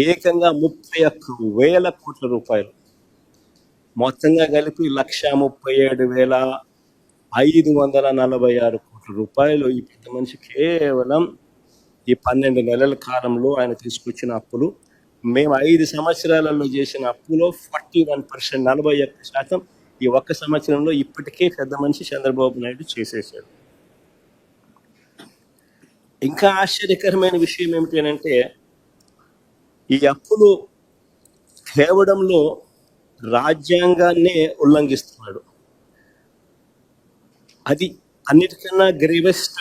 ఏకంగా 31,000 కోట్ల రూపాయలు, మొత్తంగా కలిపి 1,37,546 కోట్ల రూపాయలు ఈ పెద్ద మనిషి కేవలం ఈ 12 నెలల కాలంలో ఆయన తీసుకొచ్చిన అప్పులు. మేము 5 సంవత్సరాలలో చేసిన అప్పులో 41%, 41% ఈ ఒక్క సంవత్సరంలో ఇప్పటికే పెద్ద మనిషి చంద్రబాబు నాయుడు చేసేసాడు. ఇంకా ఆశ్చర్యకరమైన విషయం ఏమిటంటే ఈ అప్పులు తేవడంలో రాజ్యాంగాన్నే ఉల్లంఘిస్తున్నాడు. అది అన్నిటికన్నా గ్రేవెస్ట్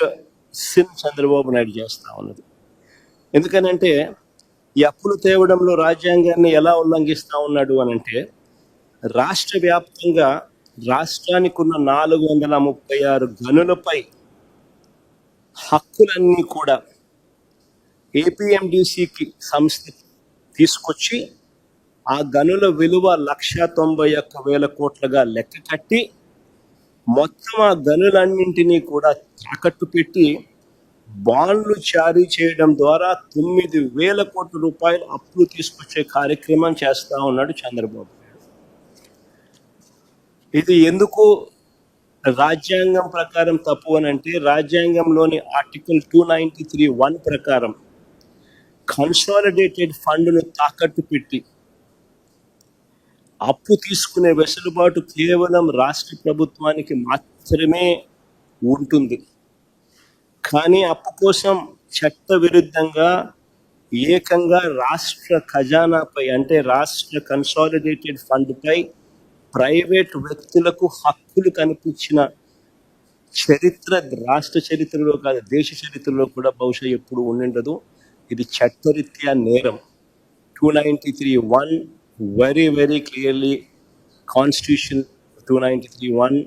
సిన్ చంద్రబాబు నాయుడు చేస్తా ఉన్నది. ఎందుకనంటే ఈ అప్పులు తేవడంలో రాజ్యాంగాన్ని ఎలా ఉల్లంఘిస్తా ఉన్నాడు అనంటే, రాష్ట్ర వ్యాప్తంగా రాష్ట్రానికి ఉన్న 436 గనులపై హక్కులన్నీ కూడా ఏపీఎండిసికి సంస్థ తీసుకొచ్చి ఆ గనుల విలువ 1,91,000 కోట్లుగా లెక్క కట్టి మొత్తం ఆ గనులన్నింటినీ కూడా తాకట్టు పెట్టి బాండ్లు జారీ చేయడం ద్వారా 9,000 కోట్ల రూపాయలు అప్పులు తీసుకొచ్చే కార్యక్రమం చేస్తా ఉన్నాడు చంద్రబాబు. ఇది ఎందుకు రాజ్యాంగం ప్రకారం తప్పు అని అంటే, రాజ్యాంగంలోని ఆర్టికల్ 293(1) ప్రకారం కన్సాలిడేటెడ్ ఫండ్ను తాకట్టు పెట్టి అప్పు తీసుకునే వెసులుబాటు కేవలం రాష్ట్ర ప్రభుత్వానికి మాత్రమే ఉంటుంది. కానీ అప్పు కోసం చట్ట విరుద్ధంగా ఏకంగా రాష్ట్ర ఖజానాపై, అంటే రాష్ట్ర కన్సాలిడేటెడ్ ఫండ్పై ప్రైవేట్ వ్యక్తులకు హక్కులు కనిపించిన చరిత్ర రాష్ట్ర చరిత్రలో కాదు, దేశ చరిత్రలో కూడా బహుశా ఎప్పుడు ఉండిండదు. ఇది చట్టరీత్యా నేరం. 293(1) వెరీ వెరీ క్లియర్లీ, కాన్స్టిట్యూషన్ 293(1)